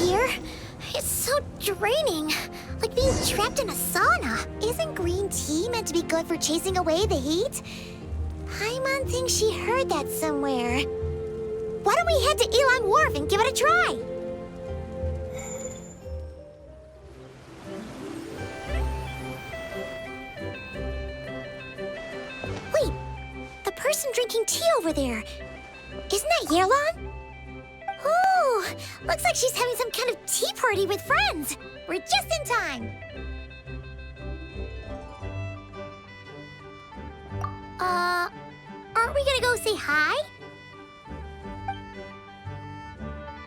here. It's so draining. Like being trapped in a sauna. Isn't green tea meant to be good for chasing away the heat? Paimon thinks she heard that somewhere. Why don't we head to Yelan Wharf and give it a try? Wait, the person drinking tea over there. Isn't that Yelan? Ooh, looks like she's having some kind of tea party with friends. We're just in time. Aren't we gonna go say hi?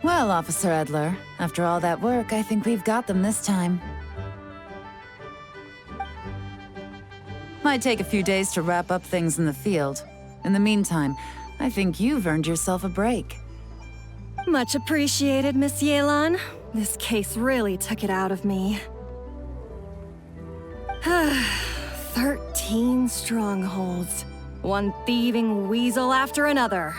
Well, Officer Edler, after all that work, I think we've got them this time. Might take a few days to wrap up things in the field. In the meantime, I think you've earned yourself a break. Much appreciated, Miss Yelan. This case really took it out of me. 13 strongholds. One thieving weasel after another.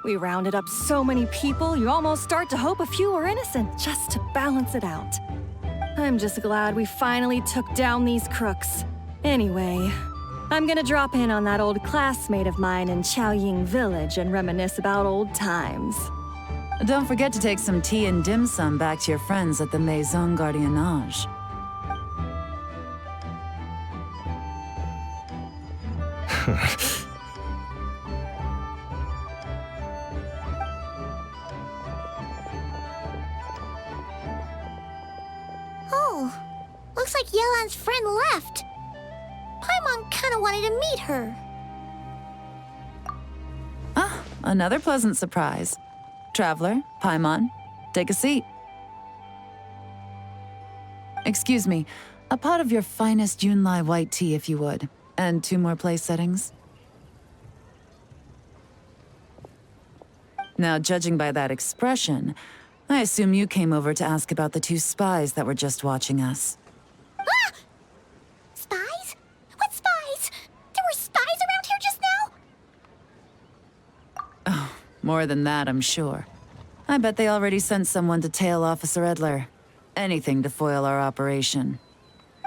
We rounded up so many people, you almost start to hope a few were innocent, just to balance it out. I'm just glad we finally took down these crooks. Anyway, I'm gonna drop in on that old classmate of mine in Chaoying Village and reminisce about old times. Don't forget to take some tea and dim sum back to your friends at the Maison Gardiennage. Oh, looks like Yelan's friend left. Paimon kinda wanted to meet her. Ah, another pleasant surprise. Traveler, Paimon, take a seat. Excuse me, a pot of your finest Yunlai white tea if you would, and 2 more place settings. Now, judging by that expression, I assume you came over to ask about the 2 spies that were just watching us. Ah! Spies? What spies? There were spies around here just now? Oh, more than that, I'm sure. I bet they already sent someone to tail Officer Edler. Anything to foil our operation.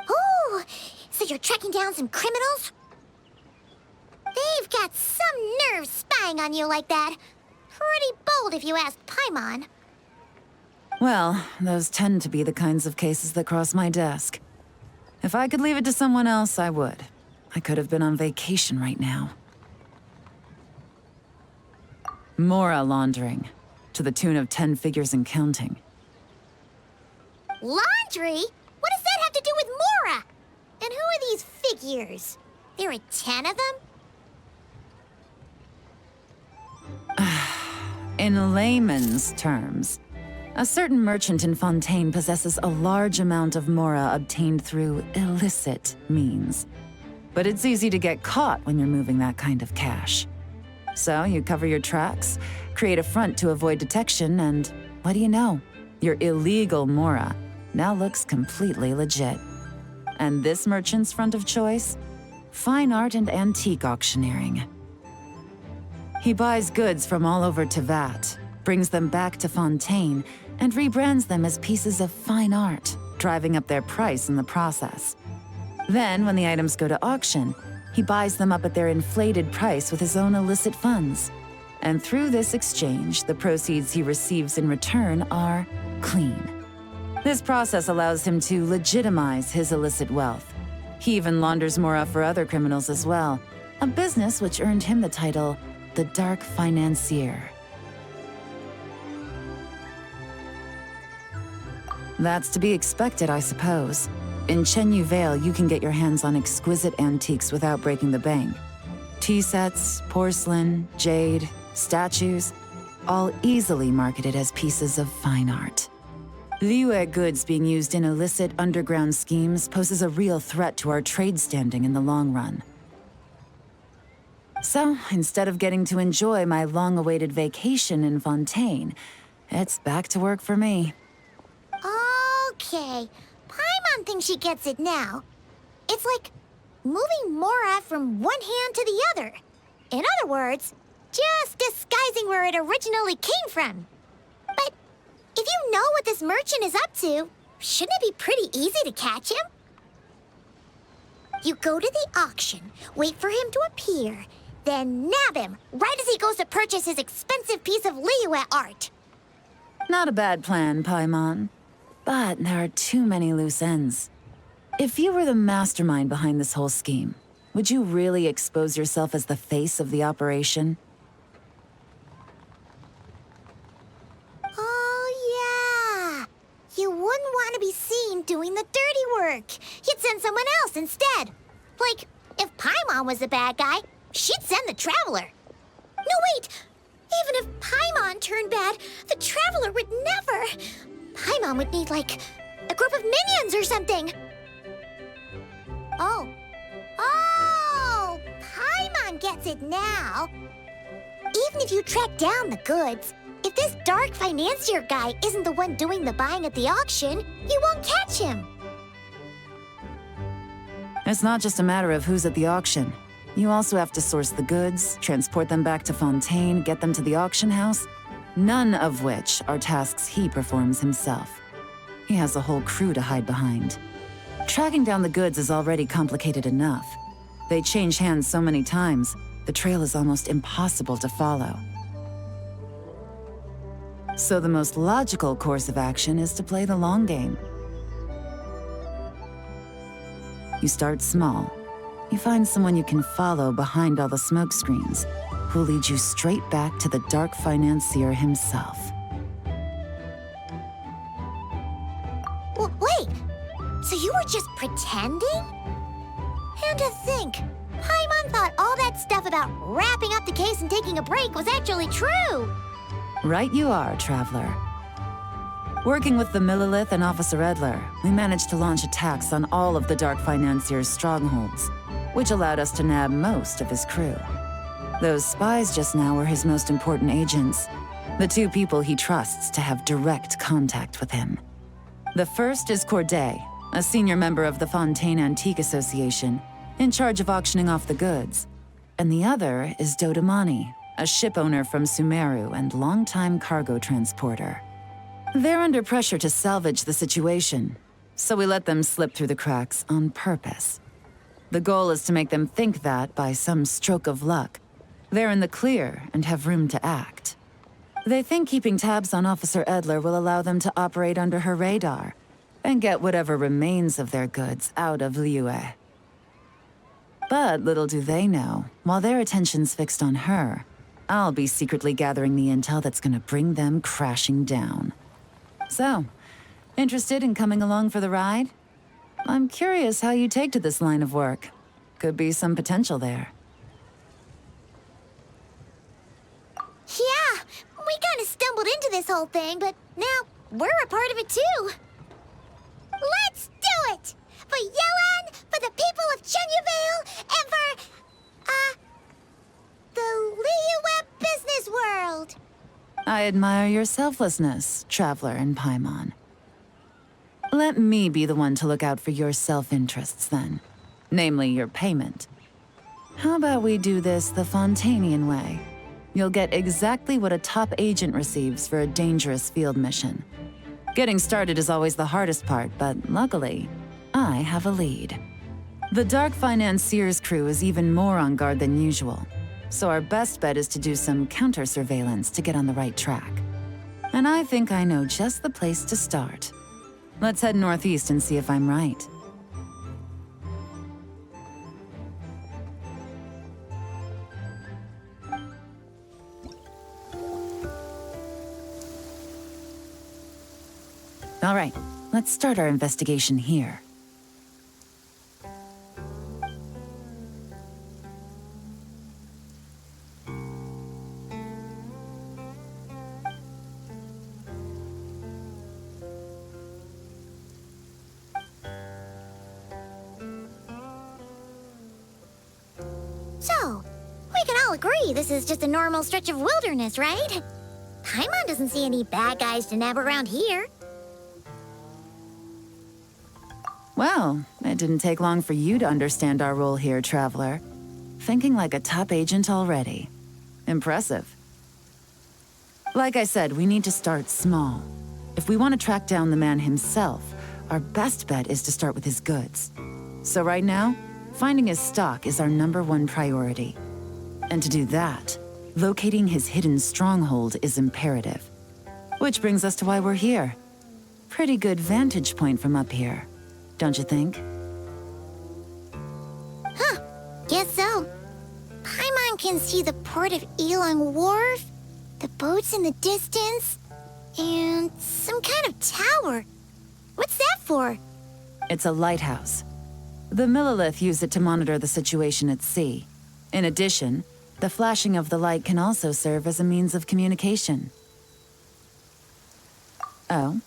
Oh, so you're tracking down some criminals? They've got some nerve spying on you like that. Pretty bold if you ask Paimon. Well, those tend to be the kinds of cases that cross my desk. If I could leave it to someone else, I would. I could have been on vacation right now. Mora laundering, to the tune of 10 figures and counting. Laundry? What does that have to do with Mora? And who are these figures? There are 10 of them? In layman's terms, a certain merchant in Fontaine possesses a large amount of Mora obtained through illicit means. But it's easy to get caught when you're moving that kind of cash. So you cover your tracks, create a front to avoid detection, and what do you know? Your illegal Mora now looks completely legit. And this merchant's front of choice? Fine art and antique auctioneering. He buys goods from all over Tevat, brings them back to Fontaine, and rebrands them as pieces of fine art, driving up their price in the process. Then, when the items go to auction, he buys them up at their inflated price with his own illicit funds. And through this exchange, the proceeds he receives in return are clean. This process allows him to legitimize his illicit wealth. He even launders Mora for other criminals as well, a business which earned him the title the Dark Financier. That's to be expected, I suppose. In Chenyu Vale, you can get your hands on exquisite antiques without breaking the bank. Tea sets, porcelain, jade, statues, all easily marketed as pieces of fine art. Liyue goods being used in illicit underground schemes poses a real threat to our trade standing in the long run. So, instead of getting to enjoy my long-awaited vacation in Fontaine, it's back to work for me. Okay, Paimon thinks she gets it now. It's like moving Mora from one hand to the other. In other words, just disguising where it originally came from. But If you know what this merchant is up to, shouldn't it be pretty easy to catch him? You go to the auction, wait for him to appear, then nab him right as he goes to purchase his expensive piece of Liyue art. Not a bad plan, Paimon. But there are too many loose ends. If you were the mastermind behind this whole scheme, would you really expose yourself as the face of the operation? Oh, yeah. You wouldn't want to be seen doing the dirty work. You'd send someone else instead. Like, if Paimon was the bad guy, she'd send the Traveler. No, wait! Even if Paimon turned bad, the Traveler would never. Paimon would need, like, a group of minions or something. Oh, Paimon gets it now. Even if you track down the goods, if this dark financier guy isn't the one doing the buying at the auction, you won't catch him. It's not just a matter of who's at the auction. You also have to source the goods, transport them back to Fontaine, get them to the auction house, none of which are tasks he performs himself. He has a whole crew to hide behind. Tracking down the goods is already complicated enough. They change hands so many times, the trail is almost impossible to follow. So the most logical course of action is to play the long game. You start small. You find someone you can follow behind all the smoke screens, who'll lead you straight back to the dark financier himself. Wait, so you were just pretending? And to think, Paimon thought all that stuff about wrapping up the case and taking a break was actually true. Right you are, Traveler. Working with the Millilith and Officer Edler, we managed to launch attacks on all of the Dark Financier's strongholds, which allowed us to nab most of his crew. Those spies just now were his most important agents, the two people he trusts to have direct contact with him. The first is Corday, a senior member of the Fontaine Antique Association, in charge of auctioning off the goods. And the other is Dodamani, a ship owner from Sumeru and longtime cargo transporter. They're under pressure to salvage the situation, so we let them slip through the cracks on purpose. The goal is to make them think that, by some stroke of luck, they're in the clear and have room to act. They think keeping tabs on Officer Edler will allow them to operate under her radar and get whatever remains of their goods out of Liyue. But little do they know, while their attention's fixed on her, I'll be secretly gathering the intel that's gonna bring them crashing down. So, interested in coming along for the ride? I'm curious how you take to this line of work. Could be some potential there. Yeah, we kind of stumbled into this whole thing, but now we're a part of it too. Let's do it! For Yelan, for the people of Changelog, and for, the Liyue business world! I admire your selflessness, Traveler and Paimon. Let me be the one to look out for your self-interests then. Namely, your payment. How about we do this the Fontainian way? You'll get exactly what a top agent receives for a dangerous field mission. Getting started is always the hardest part, but luckily, I have a lead. The Dark Financier's crew is even more on guard than usual, so our best bet is to do some counter-surveillance to get on the right track. And I think I know just the place to start. Let's head northeast and see if I'm right. All right, let's start our investigation here. So, we can all agree this is just a normal stretch of wilderness, right? Paimon doesn't see any bad guys to nab around here. Well, it didn't take long for you to understand our role here, Traveler. Thinking like a top agent already. Impressive. Like I said, we need to start small. If we want to track down the man himself, our best bet is to start with his goods. So right now, finding his stock is our #1 priority. And to do that, locating his hidden stronghold is imperative. Which brings us to why we're here. Pretty good vantage point from up here, don't you think? Huh, guess so. Paimon can see the port of Yelan Wharf, the boats in the distance, and some kind of tower. What's that for? It's a lighthouse. The Millilith use it to monitor the situation at sea. In addition, the flashing of the light can also serve as a means of communication. Oh,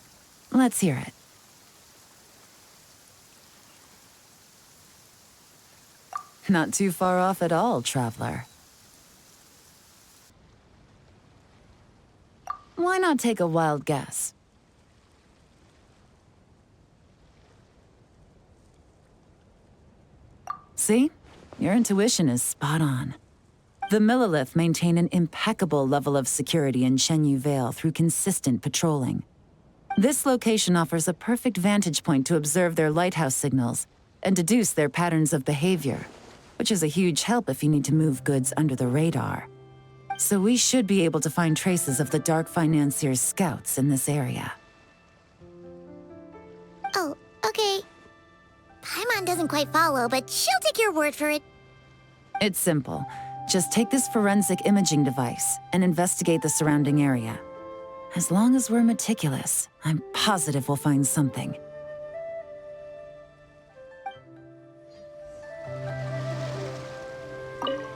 let's hear it. Not too far off at all, traveler. Why not take a wild guess? See? Your intuition is spot on. The Millilith maintain an impeccable level of security in Shenyu Vale through consistent patrolling. This location offers a perfect vantage point to observe their lighthouse signals and deduce their patterns of behavior, which is a huge help if you need to move goods under the radar. So we should be able to find traces of the Dark Financier's scouts in this area. Oh, okay. Paimon doesn't quite follow, but she'll take your word for it. It's simple. Just take this forensic imaging device and investigate the surrounding area. As long as we're meticulous, I'm positive we'll find something.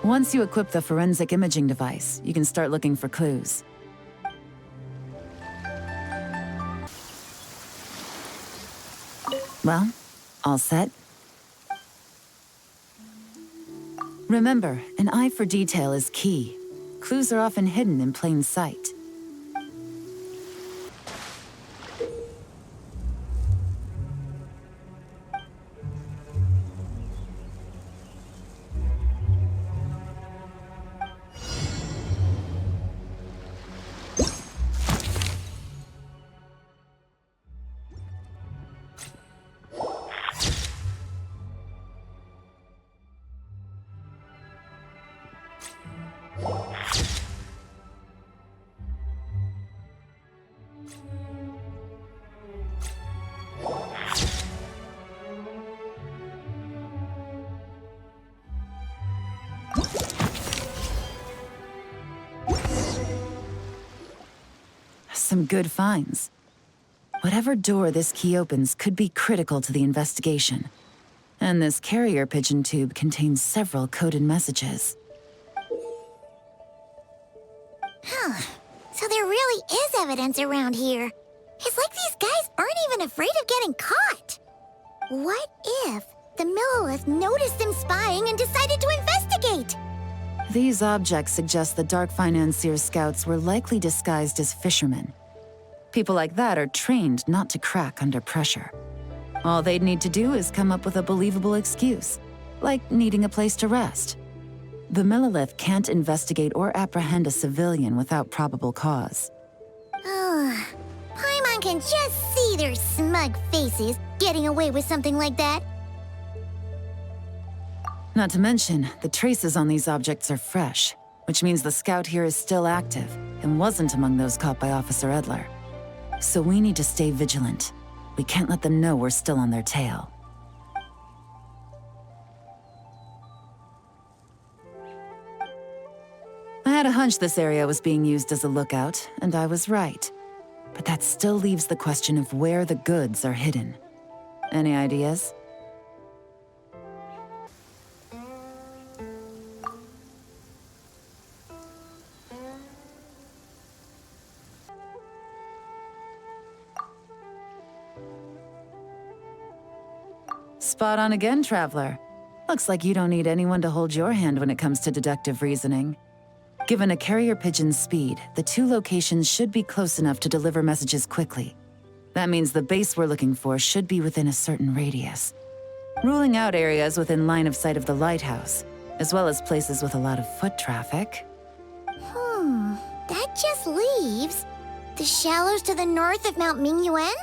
Once you equip the forensic imaging device, you can start looking for clues. Well, all set? Remember, an eye for detail is key. Clues are often hidden in plain sight. Some good finds. Whatever door this key opens could be critical to the investigation. And this carrier pigeon tube contains several coded messages. Huh. So there really is evidence around here. It's like these guys aren't even afraid of getting caught. What if the Millilith noticed them spying and decided to investigate? These objects suggest the Dark Financier scouts were likely disguised as fishermen. People like that are trained not to crack under pressure. All they'd need to do is come up with a believable excuse, like needing a place to rest. The Millilith can't investigate or apprehend a civilian without probable cause. Ugh. Paimon can just see their smug faces getting away with something like that. Not to mention, the traces on these objects are fresh, which means the scout here is still active and wasn't among those caught by Officer Edler. So we need to stay vigilant. We can't let them know we're still on their tail. I had a hunch this area was being used as a lookout, and I was right. But that still leaves the question of where the goods are hidden. Any ideas? Spot on again, traveler. Looks like you don't need anyone to hold your hand when it comes to deductive reasoning. Given a carrier pigeon's speed, the two locations should be close enough to deliver messages quickly. That means the base we're looking for should be within a certain radius. Ruling out areas within line of sight of the lighthouse, as well as places with a lot of foot traffic. That just leaves The shallows to the north of Mount Mingyuan?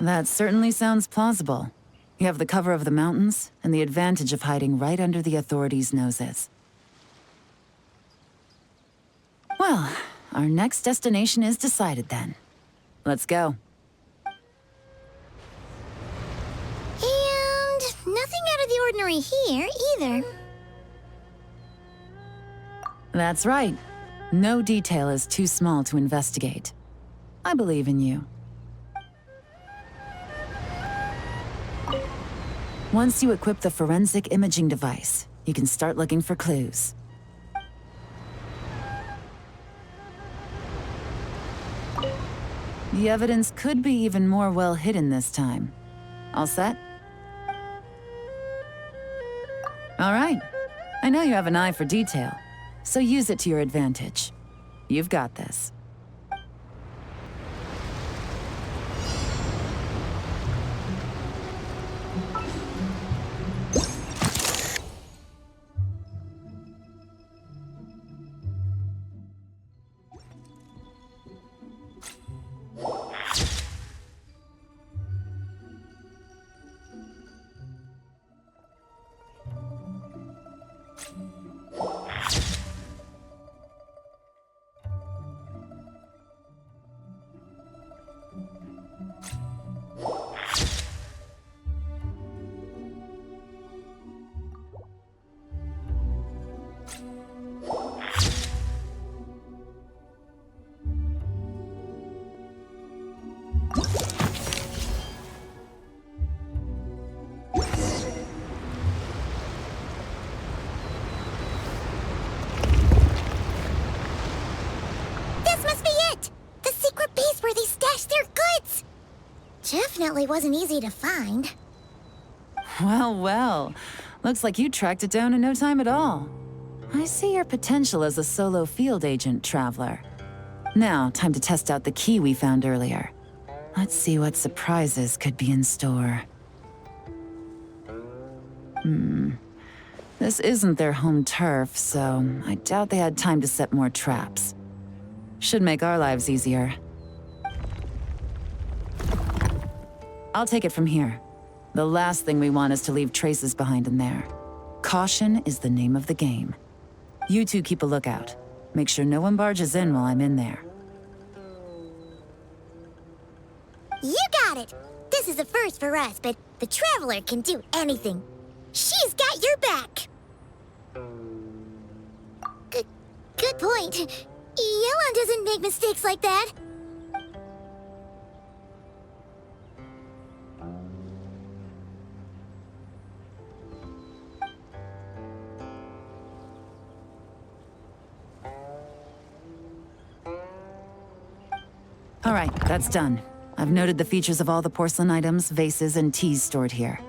That certainly sounds plausible. You have the cover of the mountains, and the advantage of hiding right under the authorities' noses. Well, our next destination is decided then. Let's go. And nothing out of the ordinary here, either. That's right. No detail is too small to investigate. I believe in you. Once you equip the forensic imaging device, you can start looking for clues. The evidence could be even more well hidden this time. All set? All right. I know you have an eye for detail, so use it to your advantage. You've got this. Definitely wasn't easy to find. Well, well. Looks like you tracked it down in no time at all. I see your potential as a solo field agent, Traveler. Now, time to test out the key we found earlier. Let's see what surprises could be in store. This isn't their home turf, so I doubt they had time to set more traps. Should make our lives easier. I'll take it from here. The last thing we want is to leave traces behind in there. Caution is the name of the game. You two keep a lookout. Make sure no one barges in while I'm in there. You got it! This is a first for us, but the Traveler can do anything. She's got your back! Good point. Yelan doesn't make mistakes like that. All right, that's done. I've noted the features of all the porcelain items, vases, and teas stored here.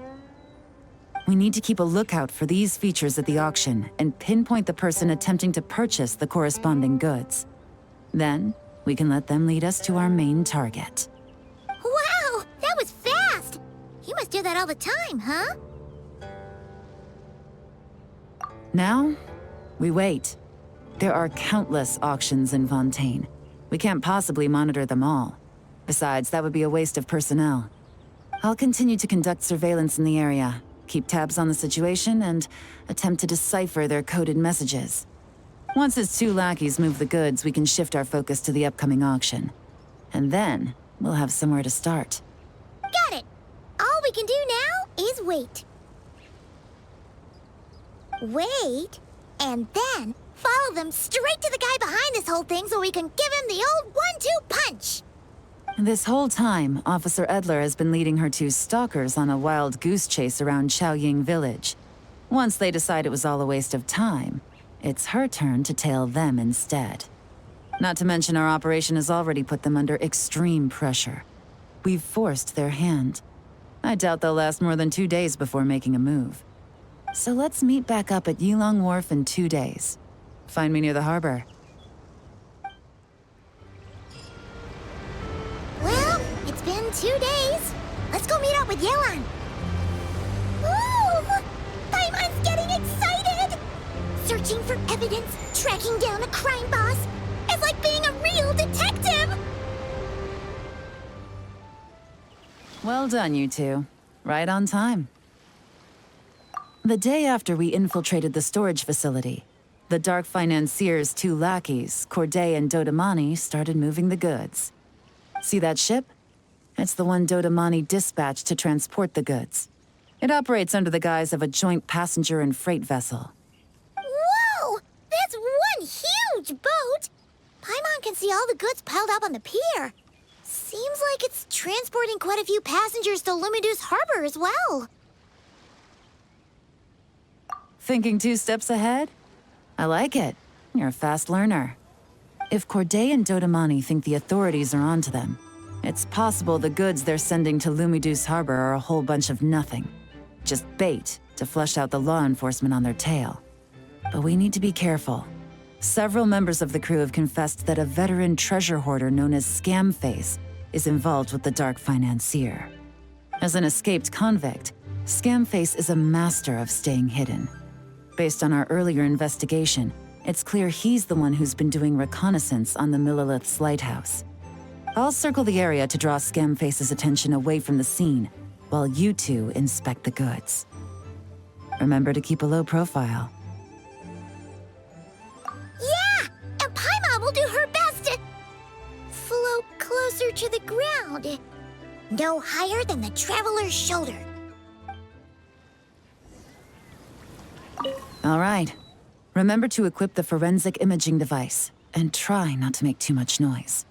We need to keep a lookout for these features at the auction and pinpoint the person attempting to purchase the corresponding goods. Then, we can let them lead us to our main target. Wow, that was fast! You must do that all the time, huh? Now, we wait. There are countless auctions in Fontaine. We can't possibly monitor them all. Besides, that would be a waste of personnel. I'll continue to conduct surveillance in the area, keep tabs on the situation, and attempt to decipher their coded messages. Once his two lackeys move the goods, we can shift our focus to the upcoming auction. And then, we'll have somewhere to start. Got it! All we can do now is wait. Wait, and then follow them straight to the guy behind this whole thing so we can give him the old 1-2 punch! This whole time, Officer Edler has been leading her two stalkers on a wild goose chase around Chaoying village. Once they decide it was all a waste of time, it's her turn to tail them instead. Not to mention our operation has already put them under extreme pressure. We've forced their hand. I doubt they'll last more than 2 days before making a move. So let's meet back up at Yelan Wharf in 2 days. Find me near the harbor. Well, it's been 2 days. Let's go meet up with Yelan. Ooh! Paimon's getting excited! Searching for evidence, tracking down a crime boss. It's like being a real detective! Well done, you two. Right on time. The day after we infiltrated the storage facility, the Dark Financier's two lackeys, Corday and Dodamani, started moving the goods. See that ship? It's the one Dodamani dispatched to transport the goods. It operates under the guise of a joint passenger and freight vessel. Whoa! That's one huge boat! Paimon can see all the goods piled up on the pier. Seems like it's transporting quite a few passengers to Lumidu's harbor as well. Thinking 2 steps ahead? I like it. You're a fast learner. If Corday and Dodamani think the authorities are onto them, it's possible the goods they're sending to Lumidu's harbor are a whole bunch of nothing. Just bait to flush out the law enforcement on their tail. But we need to be careful. Several members of the crew have confessed that a veteran treasure hoarder known as Scamface is involved with the Dark Financier. As an escaped convict, Scamface is a master of staying hidden. Based on our earlier investigation, it's clear he's the one who's been doing reconnaissance on the Millilith's lighthouse. I'll circle the area to draw Scamface's attention away from the scene, while you two inspect the goods. Remember to keep a low profile. Yeah! And Paimon will do her best to float closer to the ground. No higher than the traveler's shoulder. All right. Remember to equip the forensic imaging device, and try not to make too much noise.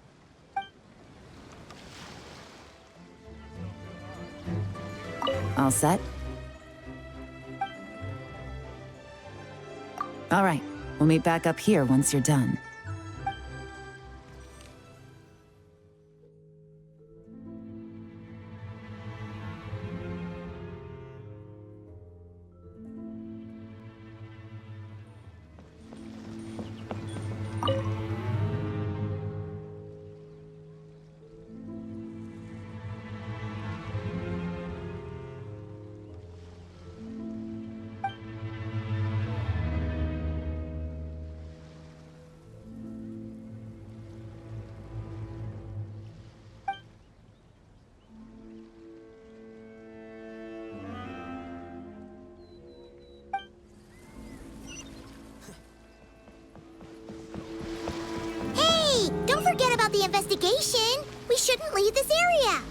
All set? All right. We'll meet back up here once you're done. Don't forget about the investigation. We shouldn't leave this area.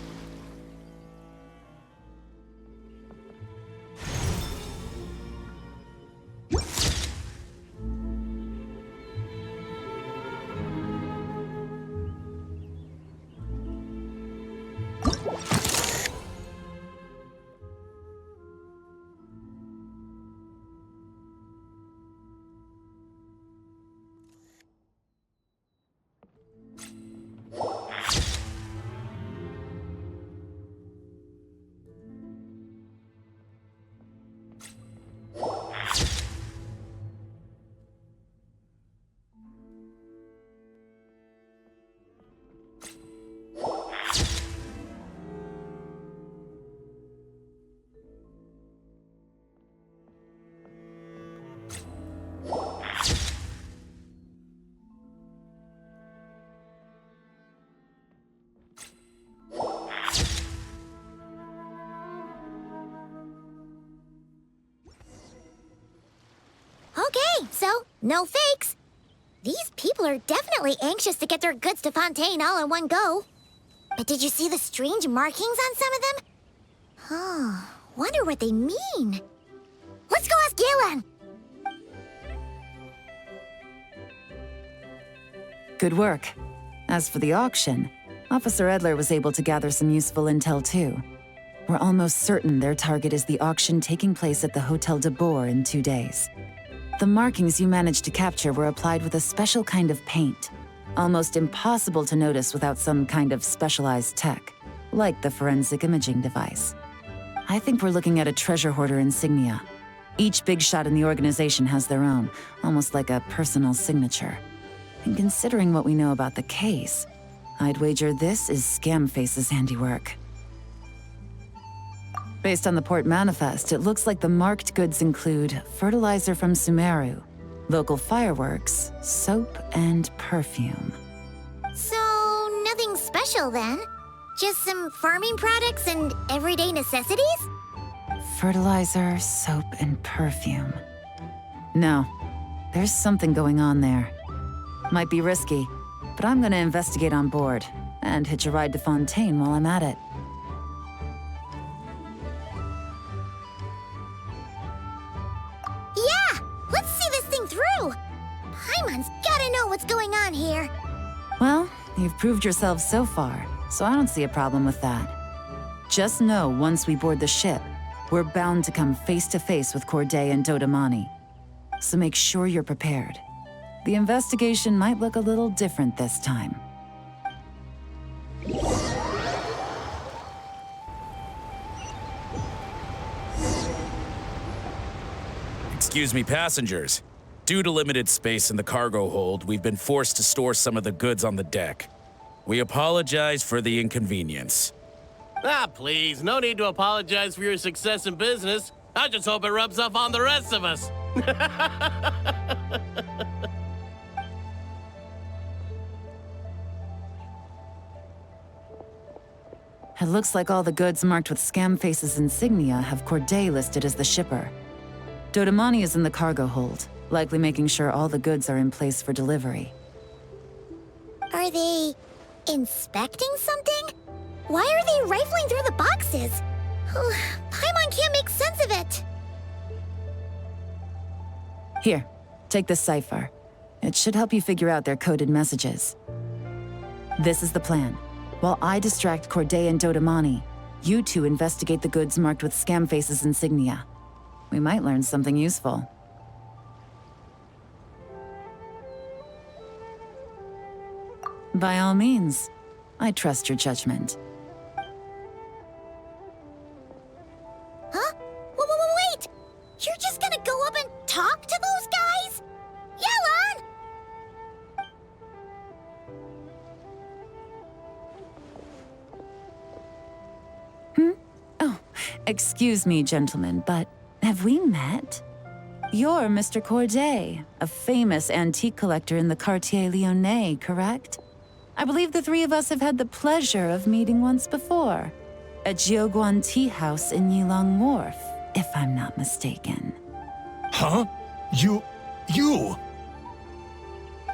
Okay, so no fakes. These people are definitely anxious to get their goods to Fontaine all in one go. But did you see the strange markings on some of them? Huh, wonder what they mean. Let's go ask Yelan! Good work. As for the auction, Officer Edler was able to gather some useful intel too. We're almost certain their target is the auction taking place at the Hotel de Boer in 2 days. The markings you managed to capture were applied with a special kind of paint, almost impossible to notice without some kind of specialized tech, like the forensic imaging device. I think we're looking at a treasure hoarder insignia. Each big shot in the organization has their own, almost like a personal signature. And considering what we know about the case, I'd wager this is Scamface's handiwork. Based on the port manifest, it looks like the marked goods include fertilizer from Sumeru, local fireworks, soap, and perfume. So, nothing special then. Just some farming products and everyday necessities? Fertilizer, soap, and perfume. No, there's something going on there. Might be risky, but I'm gonna investigate on board and hitch a ride to Fontaine while I'm at it. Yeah! Let's see this thing through! Paimon's gotta know what's going on here. Well, you've proved yourself so far, so I don't see a problem with that. Just know once we board the ship, we're bound to come face to face with Corday and Dodamani. So make sure you're prepared. The investigation might look a little different this time. Excuse me, passengers. Due to limited space in the cargo hold, we've been forced to store some of the goods on the deck. We apologize for the inconvenience. Ah, please, no need to apologize for your success in business. I just hope it rubs off on the rest of us. It looks like all the goods marked with Scamface's insignia have Corday listed as the shipper. Dodamani is in the cargo hold, likely making sure all the goods are in place for delivery. Are they inspecting something? Why are they rifling through the boxes? Paimon can't make sense of it. Here, take this cipher. It should help you figure out their coded messages. This is the plan. While I distract Corday and Dodamani, you two investigate the goods marked with Scamface's insignia. We might learn something useful. By all means, I trust your judgment. Huh? Wait! You're just gonna go up and talk to those guys? Yelan! Oh, excuse me, gentlemen, but have we met? You're Mr. Corday, a famous antique collector in the Quartier Lyonnais, correct? I believe the three of us have had the pleasure of meeting once before. At Jiuguan Tea House in Yilong Wharf, if I'm not mistaken. Huh? You...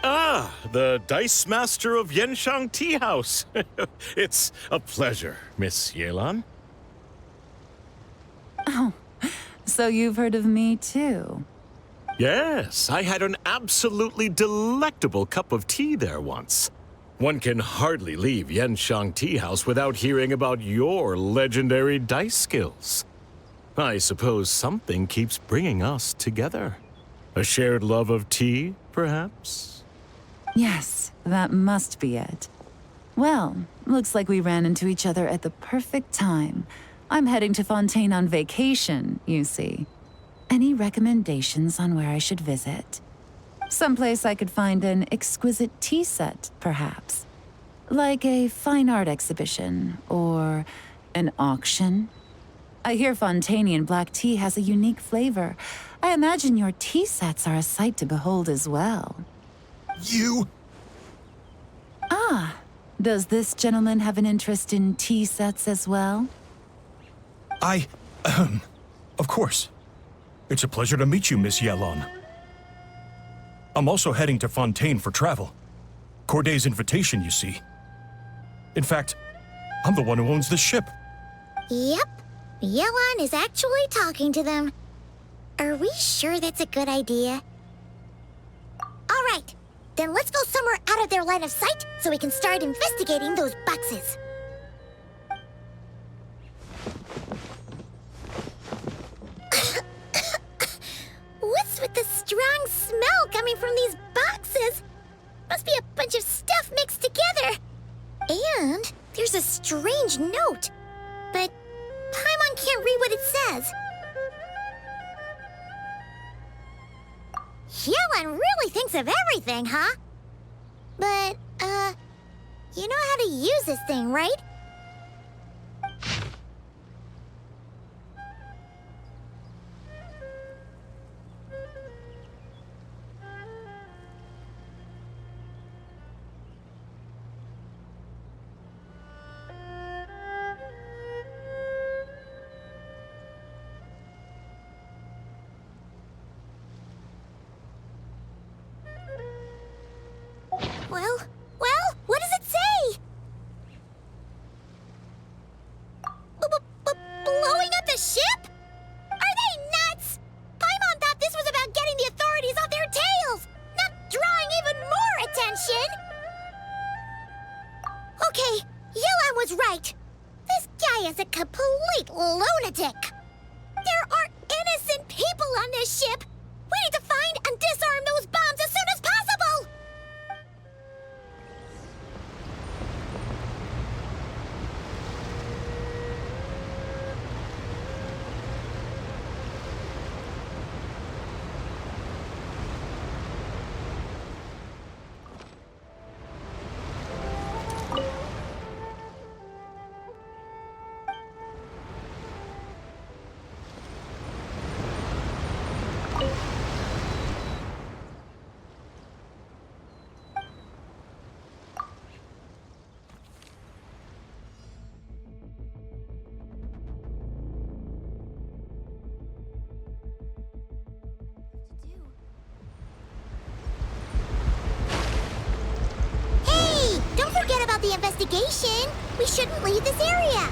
Ah, the Dice Master of Yenshang Tea House. It's a pleasure, Miss Yelan. Oh, so you've heard of me too? Yes, I had an absolutely delectable cup of tea there once. One can hardly leave Yenshang Tea House without hearing about your legendary dice skills. I suppose something keeps bringing us together. A shared love of tea, perhaps? Yes, that must be it. Well, looks like we ran into each other at the perfect time. I'm heading to Fontaine on vacation, you see. Any recommendations on where I should visit? Someplace I could find an exquisite tea set, perhaps. Like a fine art exhibition, or an auction. I hear Fontainian black tea has a unique flavor. I imagine your tea sets are a sight to behold as well. You... Ah, does this gentleman have an interest in tea sets as well? Of course. It's a pleasure to meet you, Miss Yelan. I'm also heading to Fontaine for travel. Corday's invitation, you see. In fact, I'm the one who owns the ship. Yep. Yelan is actually talking to them. Are we sure that's a good idea? All right. Then let's go somewhere out of their line of sight so we can start investigating those boxes. What's with the strong smell coming from these boxes? Must be a bunch of stuff mixed together. And there's a strange note. But Paimon can't read what it says. Yelan really thinks of everything, huh? But, you know how to use this thing, right? complete lunatic! There are innocent people on this ship! We need to find and disarm those bombs as soon as possible! Hey! Don't forget about the investigation! We shouldn't leave this area!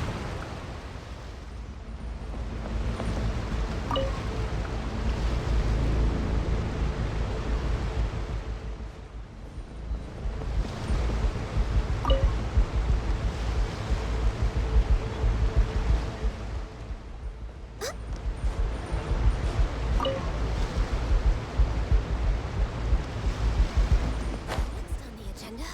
Next on the agenda?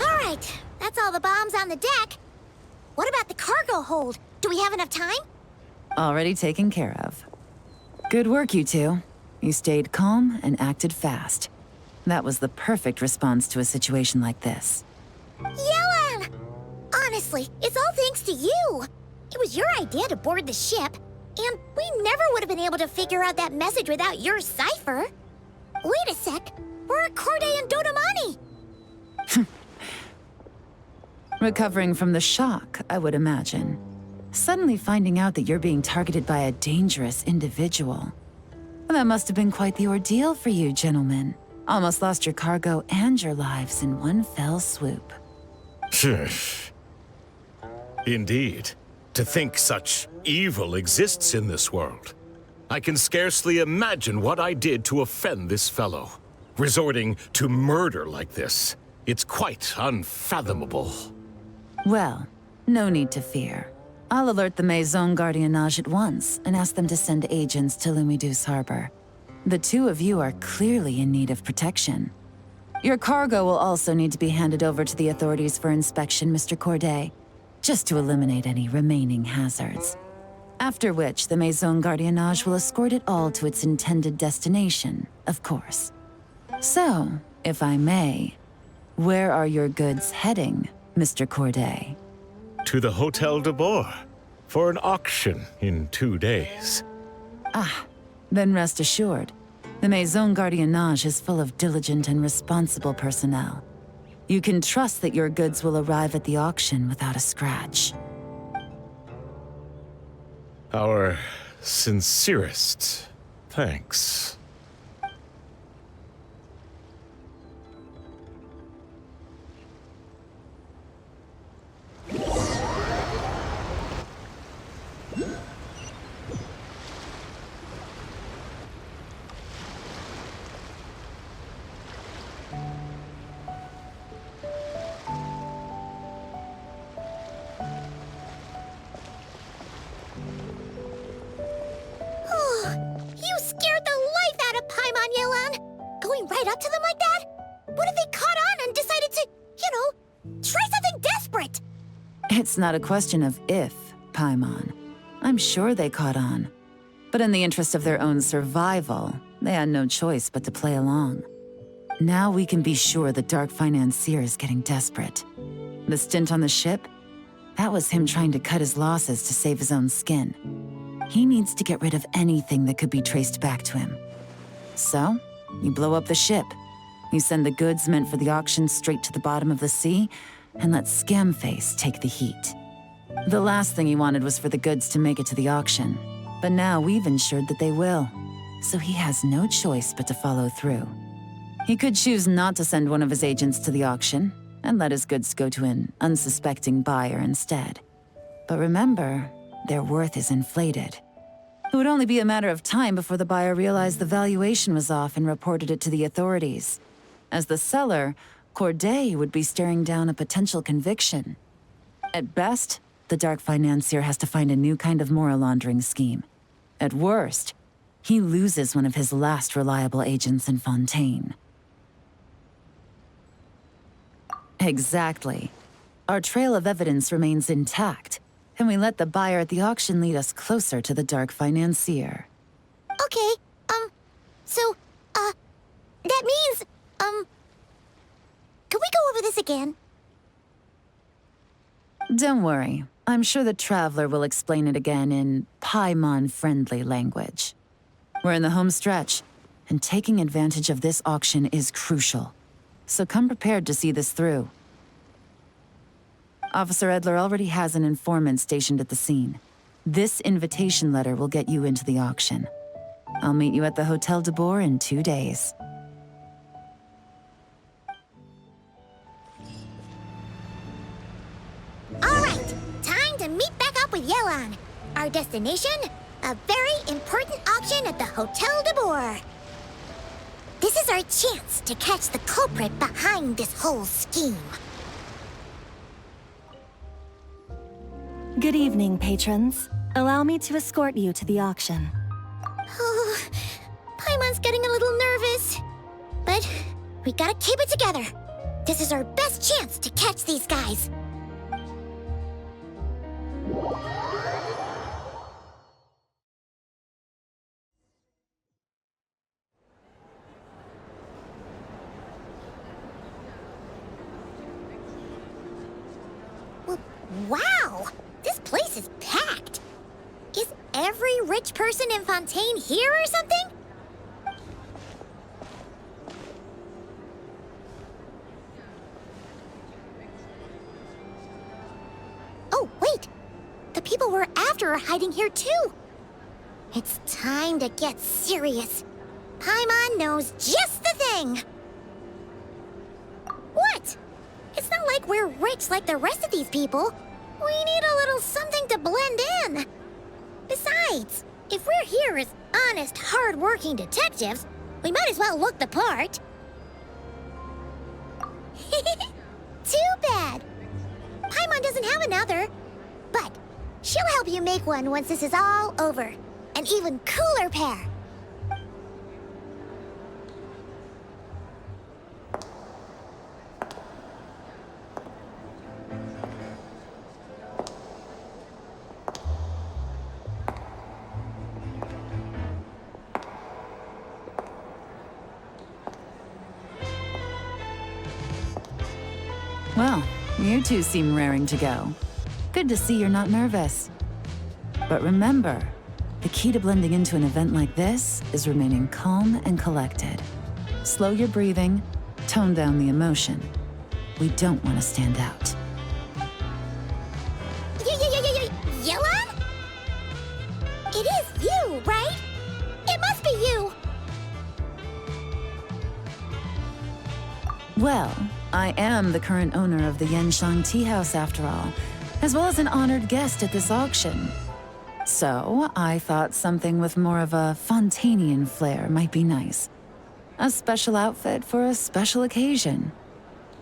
Alright, that's all the bombs on the deck. What about the cargo hold? Do we have enough time? Already taken care of. Good work, you two. You stayed calm and acted fast. That was the perfect response to a situation like this. Yelan! Honestly, it's all thanks to you. It was your idea to board the ship, and we never would have been able to figure out that message without your cipher. Wait a sec, we're at Corday and Dodamani. Recovering from the shock, I would imagine. Suddenly finding out that you're being targeted by a dangerous individual. That must have been quite the ordeal for you, gentlemen. Almost lost your cargo and your lives in one fell swoop. Indeed. To think such evil exists in this world. I can scarcely imagine what I did to offend this fellow. Resorting to murder like this. It's quite unfathomable. Well, no need to fear. I'll alert the Maison Gardiennage at once and ask them to send agents to Lumidus Harbor. The two of you are clearly in need of protection. Your cargo will also need to be handed over to the authorities for inspection, Mr. Corday, just to eliminate any remaining hazards. After which, the Maison Gardiennage will escort it all to its intended destination, of course. So, if I may, where are your goods heading, Mr. Corday? To the Hotel de Boer for an auction in 2 days. Then rest assured, the Maison Gardiennage is full of diligent and responsible personnel. You can trust that your goods will arrive at the auction without a scratch. Our sincerest thanks. You scared the life out of Paimon, Yelan! Going right up to them like that? What if they caught on and decided to, try something desperate? It's not a question of if, Paimon. I'm sure they caught on. But in the interest of their own survival, they had no choice but to play along. Now we can be sure the Dark Financier is getting desperate. The stint on the ship? That was him trying to cut his losses to save his own skin. He needs to get rid of anything that could be traced back to him. So, you blow up the ship. You send the goods meant for the auction straight to the bottom of the sea, and let Scamface take the heat. The last thing he wanted was for the goods to make it to the auction, but now we've ensured that they will, so he has no choice but to follow through. He could choose not to send one of his agents to the auction, and let his goods go to an unsuspecting buyer instead. But remember, their worth is inflated. It would only be a matter of time before the buyer realized the valuation was off and reported it to the authorities. As the seller, Corday would be staring down a potential conviction. At best, the dark financier has to find a new kind of mora laundering scheme. At worst, he loses one of his last reliable agents in Fontaine. Exactly. Our trail of evidence remains intact, and we let the buyer at the auction lead us closer to the dark financier. Okay, that means, can we go over this again? Don't worry. I'm sure the Traveler will explain it again in Paimon-friendly language. We're in the home stretch, and taking advantage of this auction is crucial. So come prepared to see this through. Officer Edler already has an informant stationed at the scene. This invitation letter will get you into the auction. I'll meet you at the Hotel de Boer in 2 days. All right, time to meet back up with Yelan. Our destination, a very important auction at the Hotel de Boer. This is our chance to catch the culprit behind this whole scheme. Good evening, patrons. Allow me to escort you to the auction. Oh, Paimon's getting a little nervous. But we gotta keep it together. This is our best chance to catch these guys. Wow! This place is packed! Is every rich person in Fontaine here or something? Oh, wait! The people we're after are hiding here too! It's time to get serious. Paimon knows just the thing! What? It's not like we're rich like the rest of these people. We need a little something to blend in. Besides, if we're here as honest, hard-working detectives, we might as well look the part. Too bad. Paimon doesn't have another. But she'll help you make one once this is all over. An even cooler pair. Well, you two seem raring to go. Good to see you're not nervous. But remember, the key to blending into an event like this is remaining calm and collected. Slow your breathing, tone down the emotion. We don't want to stand out. Yelan? It is you, right? It must be you. Well, I am the current owner of the Yenshang Tea House after all, as well as an honored guest at this auction. So, I thought something with more of a Fontainian flair might be nice. A special outfit for a special occasion.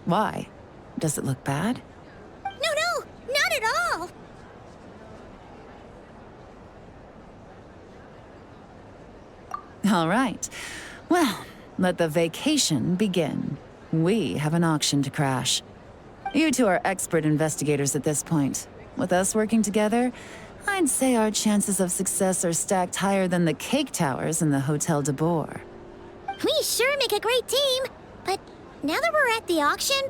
Why? Does it look bad? No, not at all. All right. Well, let the vacation begin. We have an auction to crash. You two are expert investigators at this point. With us working together, I'd say our chances of success are stacked higher than the cake towers in the Hotel de Boer. We sure make a great team. But now that we're at the auction,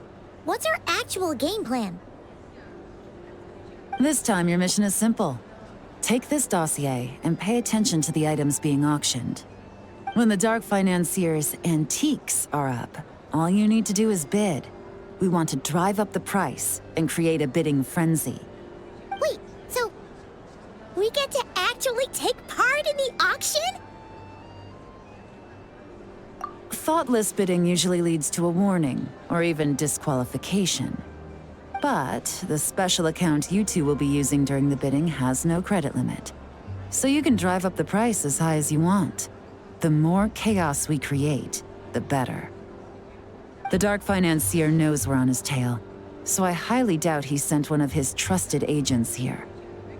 what's our actual game plan? This time, your mission is simple. Take this dossier and pay attention to the items being auctioned. When the Dark Financier's antiques are up, all you need to do is bid. We want to drive up the price and create a bidding frenzy. Wait, so we get to actually take part in the auction? thoughtless bidding usually leads to a warning, or even disqualification. But the special account you two will be using during the bidding has no credit limit. So you can drive up the price as high as you want. The more chaos we create, the better. The Dark Financier knows we're on his tail, so I highly doubt he sent one of his trusted agents here.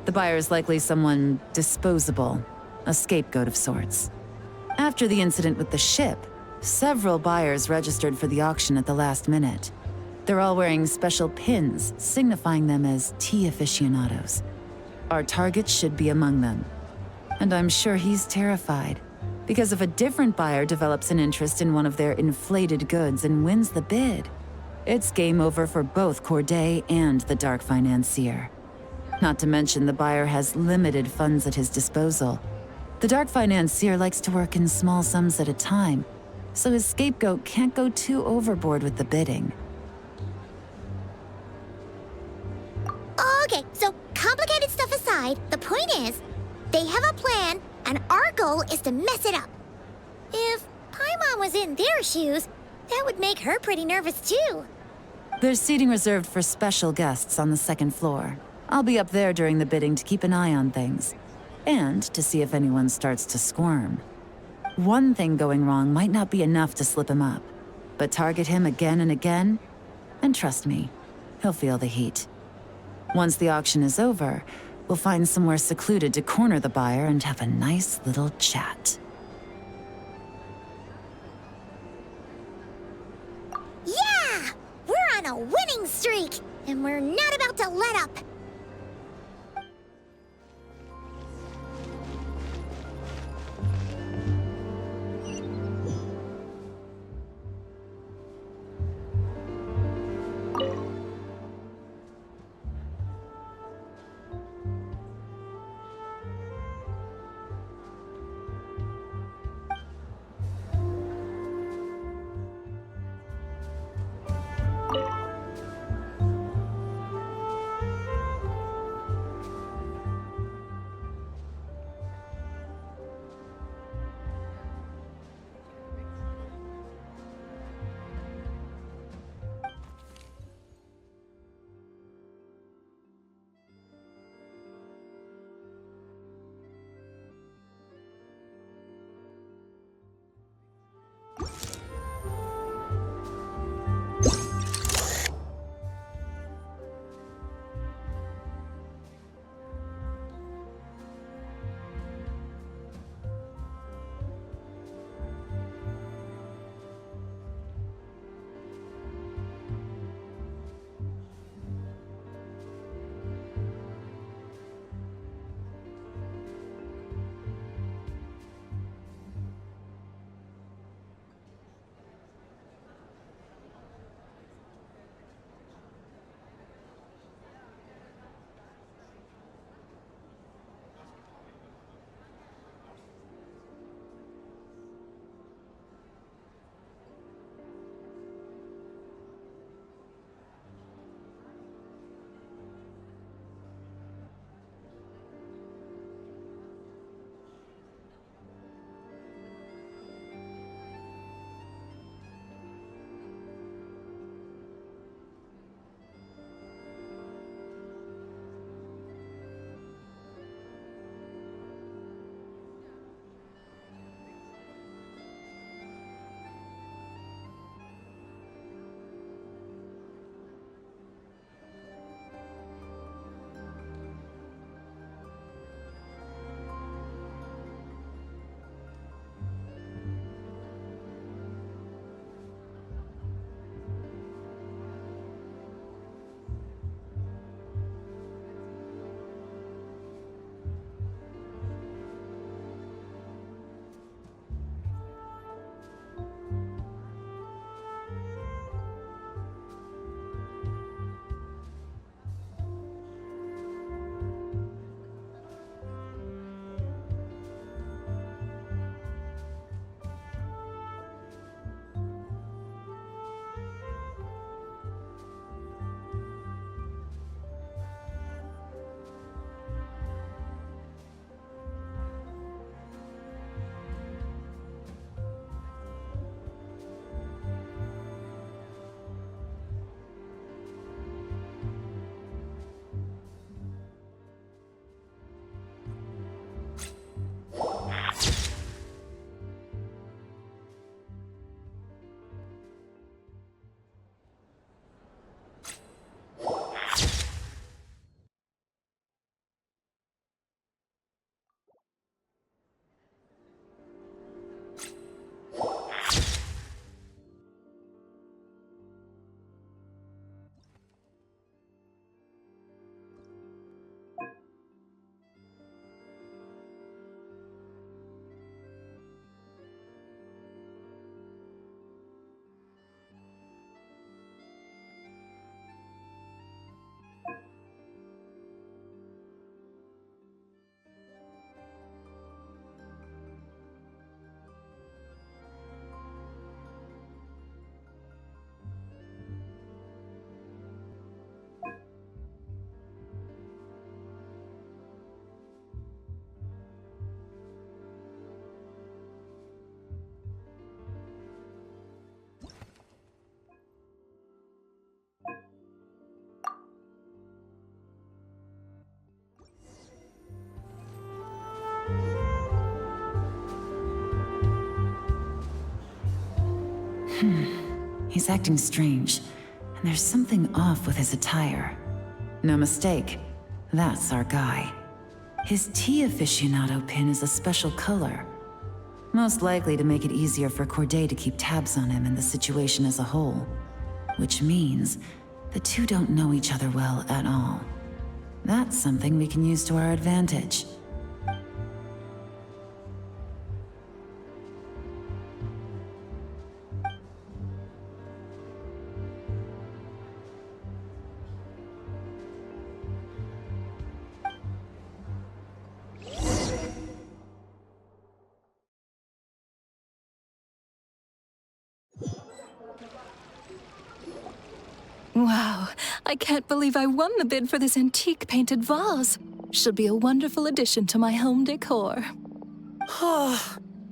The buyer's likely someone disposable, a scapegoat of sorts. After the incident with the ship, several buyers registered for the auction at the last minute. They're all wearing special pins, signifying them as tea aficionados. Our target should be among them. And I'm sure he's terrified, because if a different buyer develops an interest in one of their inflated goods and wins the bid, it's game over for both Corday and the Dark Financier. Not to mention the buyer has limited funds at his disposal. The Dark Financier likes to work in small sums at a time, so his scapegoat can't go too overboard with the bidding. Okay, so complicated stuff aside, the point is, they have a plan, and our goal is to mess it up. If Paimon was in their shoes, that would make her pretty nervous too. There's seating reserved for special guests on the second floor. I'll be up there during the bidding to keep an eye on things, and to see if anyone starts to squirm. One thing going wrong might not be enough to slip him up, but target him again and again, and trust me, he'll feel the heat. Once the auction is over, we'll find somewhere secluded to corner the buyer and have a nice little chat. Yeah! We're on a winning streak, and we're not about to let up. He's acting strange, and there's something off with his attire. No mistake, that's our guy. His tea aficionado pin is a special color. Most likely to make it easier for Corday to keep tabs on him and the situation as a whole. Which means the two don't know each other well at all. That's something we can use to our advantage. Wow, I can't believe I won the bid for this antique painted vase. Should be a wonderful addition to my home decor.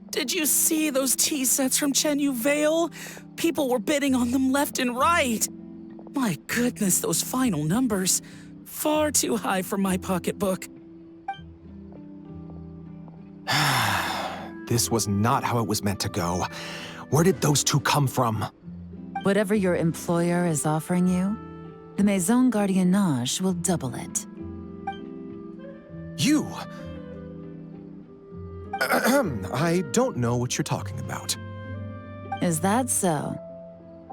Did you see those tea sets from Chenyu Vale? People were bidding on them left and right. My goodness, those final numbers. Far too high for my pocketbook. This was not how it was meant to go. Where did those two come from? Whatever your employer is offering you, the Maison Gardiennage will double it. You! I don't know what you're talking about. Is that so?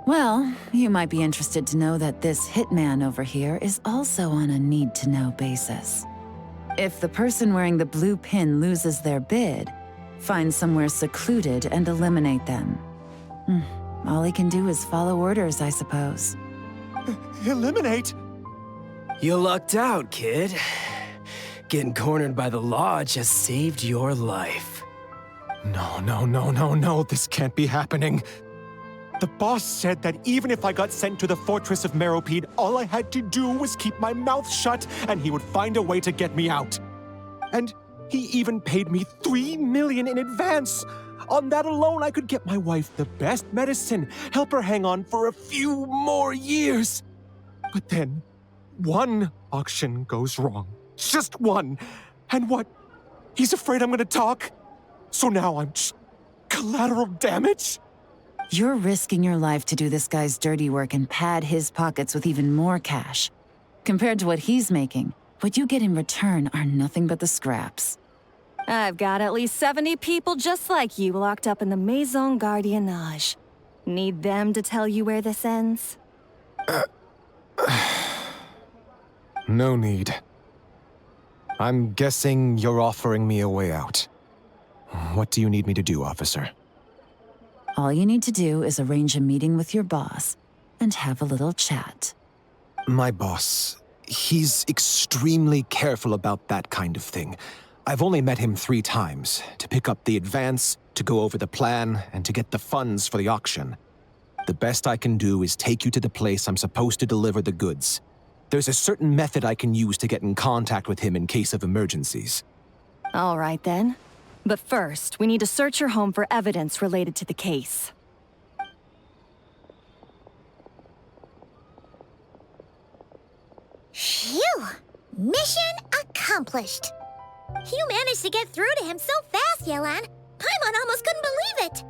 Well, you might be interested to know that this hitman over here is also on a need-to-know basis. If the person wearing the blue pin loses their bid, find somewhere secluded and eliminate them. All he can do is follow orders, I suppose. Eliminate? You lucked out, kid. Getting cornered by the law just saved your life. No. This can't be happening. The boss said that even if I got sent to the Fortress of Meropide, all I had to do was keep my mouth shut and he would find a way to get me out. And he even paid me $3 million in advance. On that alone, I could get my wife the best medicine, help her hang on for a few more years. But then, one auction goes wrong. Just one. And what? He's afraid I'm gonna talk? So now I'm just collateral damage? You're risking your life to do this guy's dirty work and pad his pockets with even more cash. Compared to what he's making, what you get in return are nothing but the scraps. I've got at least 70 people just like you locked up in the Maison Gardiennage. Need them to tell you where this ends? No need. I'm guessing you're offering me a way out. What do you need me to do, officer? All you need to do is arrange a meeting with your boss and have a little chat. My boss, he's extremely careful about that kind of thing. I've only met him 3 times, to pick up the advance, to go over the plan, and to get the funds for the auction. The best I can do is take you to the place I'm supposed to deliver the goods. There's a certain method I can use to get in contact with him in case of emergencies. All right then. But first, we need to search your home for evidence related to the case. Phew! Mission accomplished. You managed to get through to him so fast, Yelan. Paimon almost couldn't believe it.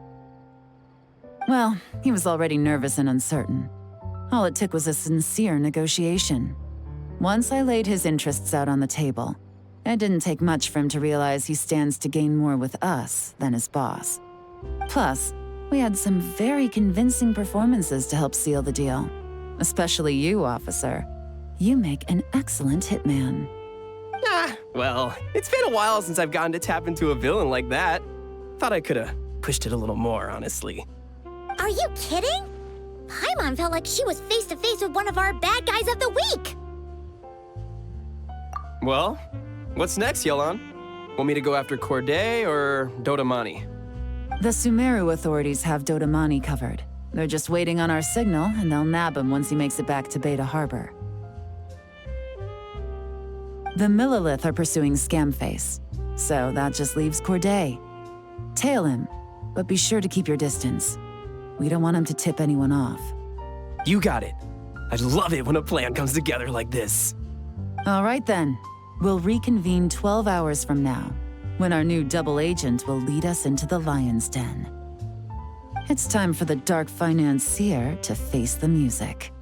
Well, he was already nervous and uncertain. All it took was a sincere negotiation. Once I laid his interests out on the table, it didn't take much for him to realize he stands to gain more with us than his boss. Plus, we had some very convincing performances to help seal the deal. Especially you, officer. You make an excellent hitman. Well, it's been a while since I've gotten to tap into a villain like that. Thought I could've pushed it a little more, honestly. Are you kidding? Paimon felt like she was face to face with one of our bad guys of the week. Well, what's next, Yelan? Want me to go after Corday or Dodamani? The Sumeru authorities have Dodamani covered. They're just waiting on our signal, and they'll nab him once he makes it back to Beta Harbor. The Millilith are pursuing Scamface, so that just leaves Corday. Tail him, but be sure to keep your distance. We don't want him to tip anyone off. You got it. I love it when a plan comes together like this. All right then. We'll reconvene 12 hours from now, when our new double agent will lead us into the Lion's Den. It's time for the dark financier to face the music.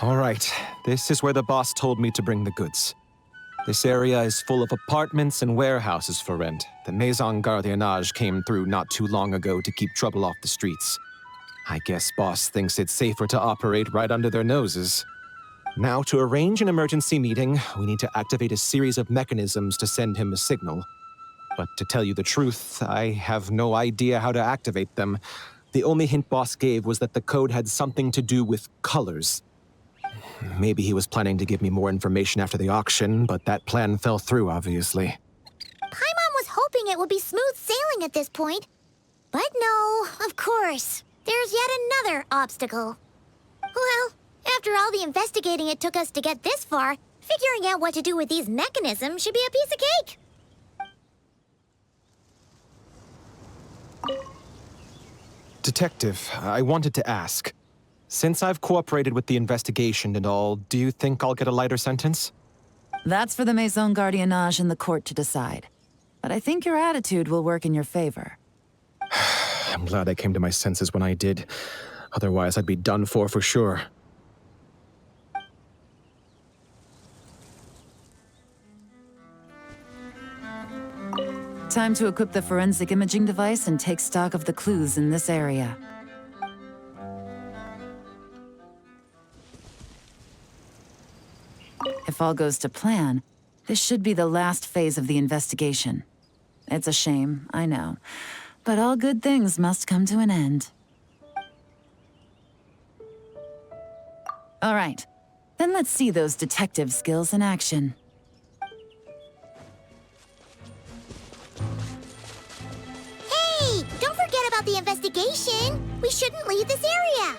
All right, this is where the boss told me to bring the goods. This area is full of apartments and warehouses for rent. The Maison Gardiennage came through not too long ago to keep trouble off the streets. I guess boss thinks it's safer to operate right under their noses. Now, to arrange an emergency meeting, we need to activate a series of mechanisms to send him a signal. But to tell you the truth, I have no idea how to activate them. The only hint boss gave was that the code had something to do with colors. Maybe he was planning to give me more information after the auction, but that plan fell through, obviously. Paimon was hoping it would be smooth sailing at this point. But no, of course. There's yet another obstacle. Well, after all the investigating it took us to get this far, figuring out what to do with these mechanisms should be a piece of cake. Detective, I wanted to ask. Since I've cooperated with the investigation and all, do you think I'll get a lighter sentence? That's for the Maison Gardiennage and the court to decide. But I think your attitude will work in your favor. I'm glad I came to my senses when I did. Otherwise, I'd be done for sure. Time to equip the forensic imaging device and take stock of the clues in this area. If all goes to plan, this should be the last phase of the investigation. It's a shame, I know, but all good things must come to an end. All right, then let's see those detective skills in action. Hey, don't forget about the investigation. We shouldn't leave this area.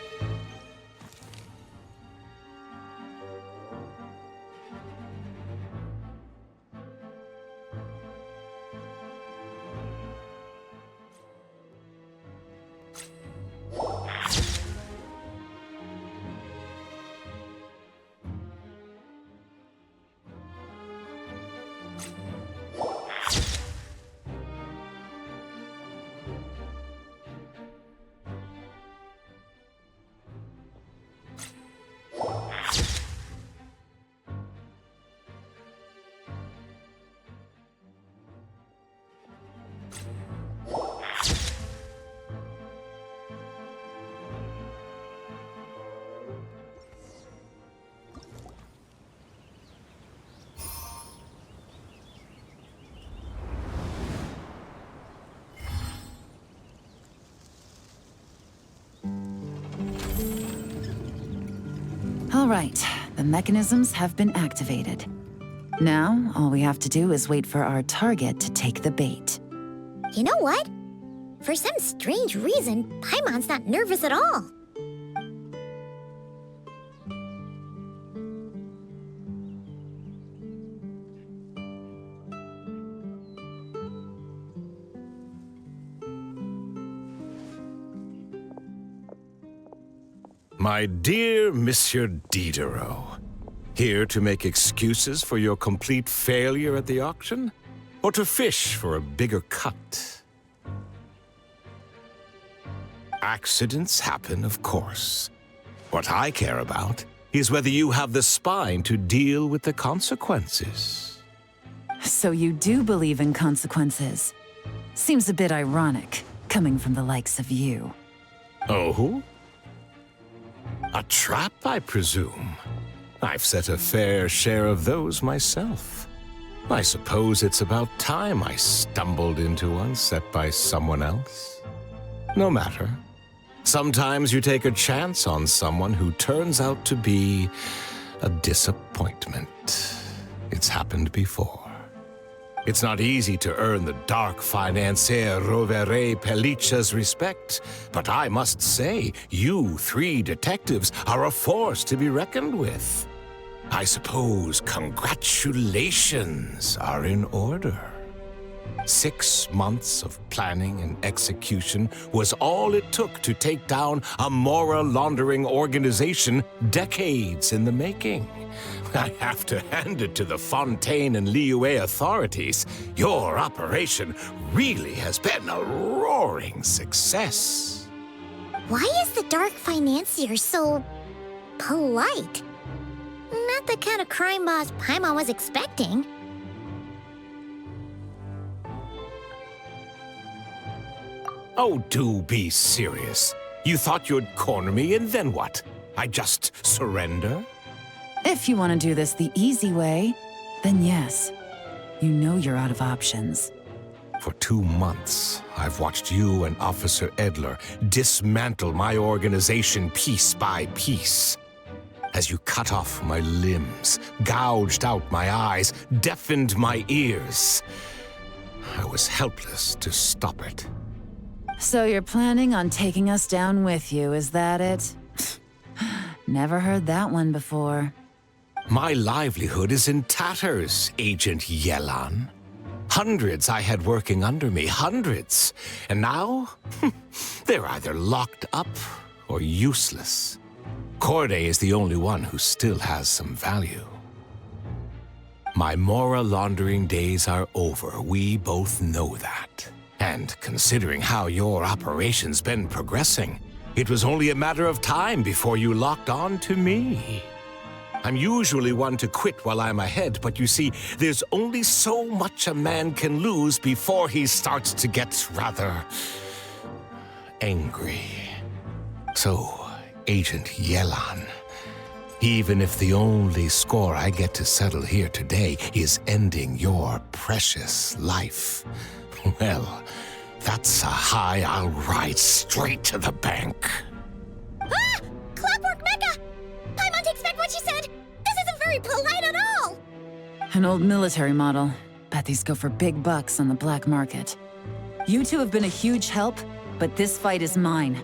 All right, the mechanisms have been activated. Now, all we have to do is wait for our target to take the bait. You know what? For some strange reason, Paimon's not nervous at all. My dear Monsieur Diderot, here to make excuses for your complete failure at the auction? Or to fish for a bigger cut? Accidents happen, of course. What I care about is whether you have the spine to deal with the consequences. So you do believe in consequences. Seems a bit ironic, coming from the likes of you. Oh? A trap, I presume. I've set a fair share of those myself. I suppose it's about time I stumbled into one set by someone else. No matter. Sometimes you take a chance on someone who turns out to be a disappointment. It's happened before. It's not easy to earn the dark financier Rovere Pelliccia's respect, but I must say, you three detectives are a force to be reckoned with. I suppose congratulations are in order. 6 months of planning and execution was all it took to take down a Mora laundering organization decades in the making. I have to hand it to the Fontaine and Liyue authorities. Your operation really has been a roaring success. Why is the dark financier so polite? Not the kind of crime boss Paimon was expecting. Oh, do be serious. You thought you'd corner me, and then what? I just surrender? If you want to do this the easy way, then yes. You know you're out of options. For 2 months, I've watched you and Officer Edler dismantle my organization piece by piece. As you cut off my limbs, gouged out my eyes, deafened my ears. I was helpless to stop it. So you're planning on taking us down with you, is that it? Never heard that one before. My livelihood is in tatters, Agent Yelan. Hundreds I had working under me, hundreds. And now, they're either locked up or useless. Corday is the only one who still has some value. My Mora laundering days are over, we both know that. And considering how your operation's been progressing, it was only a matter of time before you locked on to me. I'm usually one to quit while I'm ahead, but you see, there's only so much a man can lose before he starts to get rather angry. So, Agent Yelan, even if the only score I get to settle here today is ending your precious life, well, that's a high I'll ride straight to the bank. Ah! Clockwork Mecha! Paimon takes back what she said! This isn't very polite at all! An old military model. Bet these go for big bucks on the black market. You two have been a huge help, but this fight is mine.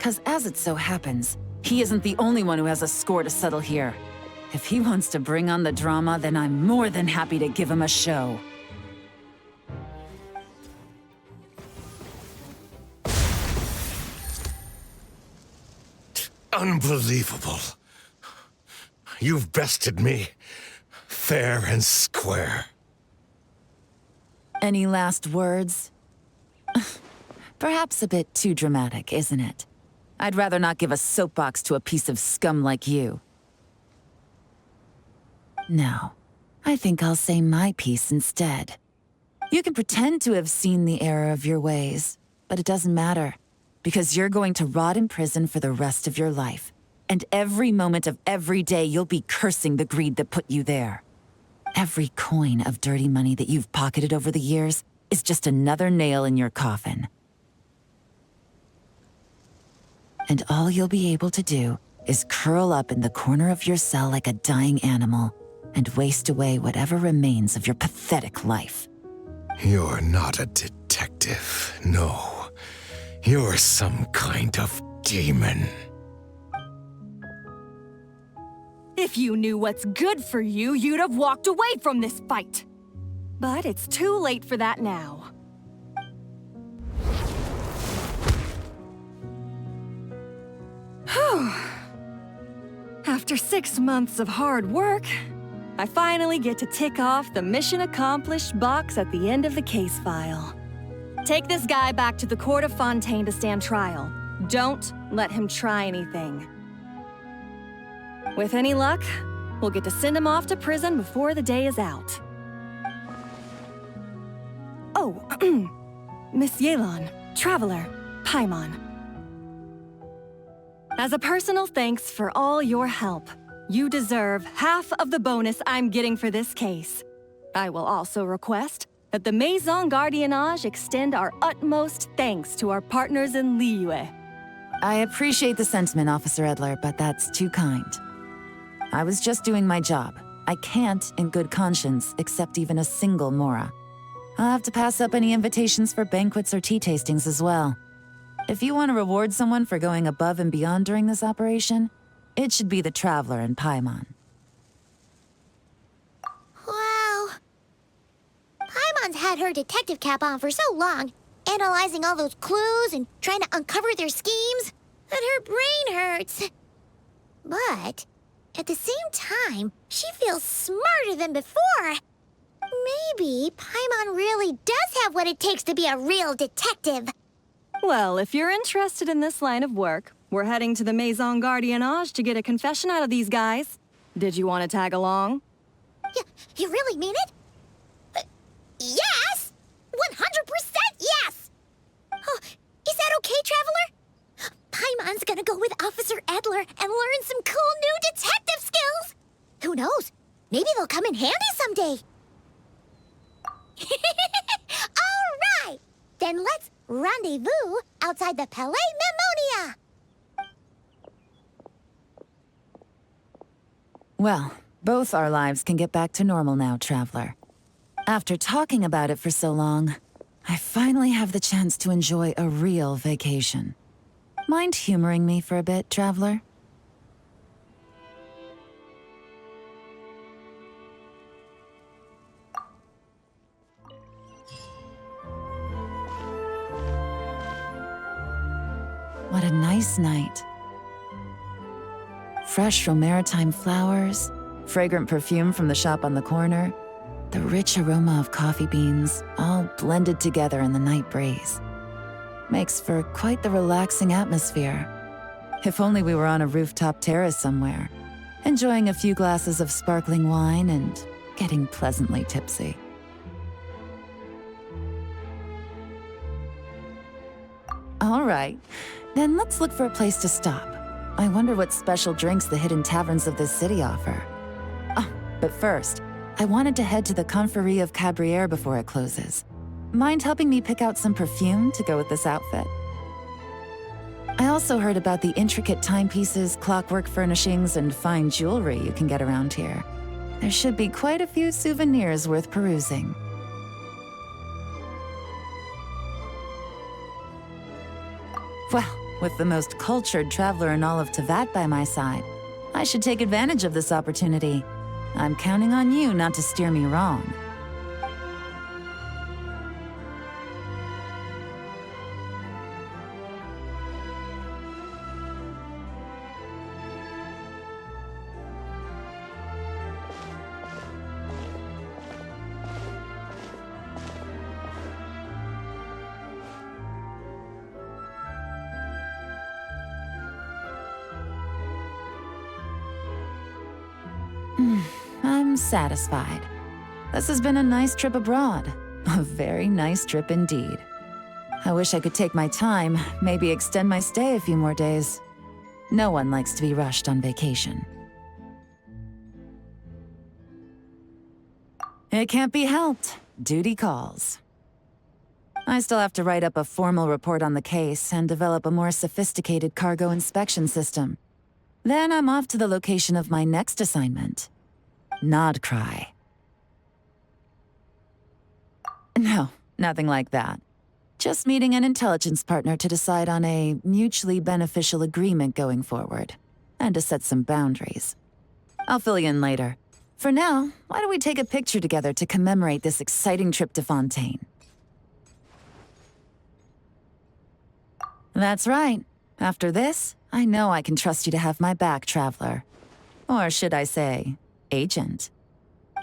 'Cause as it so happens, he isn't the only one who has a score to settle here. If he wants to bring on the drama, then I'm more than happy to give him a show. Unbelievable. You've bested me, fair and square. Any last words? Perhaps a bit too dramatic, isn't it? I'd rather not give a soapbox to a piece of scum like you. No, I think I'll say my piece instead. You can pretend to have seen the error of your ways, but it doesn't matter, because you're going to rot in prison for the rest of your life. And every moment of every day you'll be cursing the greed that put you there. Every coin of dirty money that you've pocketed over the years is just another nail in your coffin. And all you'll be able to do is curl up in the corner of your cell like a dying animal and waste away whatever remains of your pathetic life. You're not a detective, no. You're some kind of demon. If you knew what's good for you, you'd have walked away from this fight. But it's too late for that now. Whew. After 6 months of hard work, I finally get to tick off the mission accomplished box at the end of the case file. Take this guy back to the court of Fontaine to stand trial. Don't let him try anything. With any luck, we'll get to send him off to prison before the day is out. Oh, Miss Yelan, Traveler, Paimon. As a personal thanks for all your help, you deserve half of the bonus I'm getting for this case. I will also request that the Maison Gardiennage extend our utmost thanks to our partners in Liyue. I appreciate the sentiment, Officer Edler, but that's too kind. I was just doing my job. I can't, in good conscience, accept even a single Mora. I'll have to pass up any invitations for banquets or tea tastings as well. If you want to reward someone for going above and beyond during this operation, it should be the Traveler and Paimon. Wow. Paimon Yelan's had her detective cap on for so long, analyzing all those clues and trying to uncover their schemes, that her brain hurts. But at the same time, she feels smarter than before. Maybe Paimon really does have what it takes to be a real detective. Well, if you're interested in this line of work, we're heading to the Maison Gardiennage to get a confession out of these guys. Did you want to tag along? You really mean it? Yes! 100% yes! Oh, is that okay, Traveler? Paimon's gonna go with Officer Adler and learn some cool new detective skills! Who knows? Maybe they'll come in handy someday. All right! Then let's rendezvous outside the Palais Memonia! Well, both our lives can get back to normal now, Traveler. After talking about it for so long, I finally have the chance to enjoy a real vacation. Mind humoring me for a bit, Traveler? What a nice night. Fresh from maritime flowers, fragrant perfume from the shop on the corner, the rich aroma of coffee beans, all blended together in the night breeze. Makes for quite the relaxing atmosphere. If only we were on a rooftop terrace somewhere, enjoying a few glasses of sparkling wine and getting pleasantly tipsy. All right, then let's look for a place to stop. I wonder what special drinks the hidden taverns of this city offer. Oh, but first, I wanted to head to the Confrérie of Cabrières before it closes. Mind helping me pick out some perfume to go with this outfit? I also heard about the intricate timepieces, clockwork furnishings, and fine jewelry you can get around here. There should be quite a few souvenirs worth perusing. Well, with the most cultured traveler in all of Tevat by my side, I should take advantage of this opportunity. I'm counting on you not to steer me wrong. I'm satisfied. This has been a nice trip abroad. A very nice trip indeed. I wish I could take my time, maybe extend my stay a few more days. No one likes to be rushed on vacation. It can't be helped. Duty calls. I still have to write up a formal report on the case and develop a more sophisticated cargo inspection system. Then I'm off to the location of my next assignment. Nodcry. No, nothing like that. Just meeting an intelligence partner to decide on a mutually beneficial agreement going forward, and to set some boundaries. I'll fill you in later. For now, why don't we take a picture together to commemorate this exciting trip to Fontaine? That's right. After this, I know I can trust you to have my back, Traveler. Or should I say, Agent.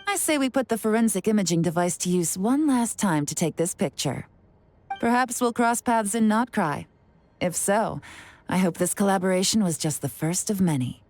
I say we put the forensic imaging device to use one last time to take this picture. Perhaps we'll cross paths in Nodcry. If so, I hope this collaboration was just the first of many.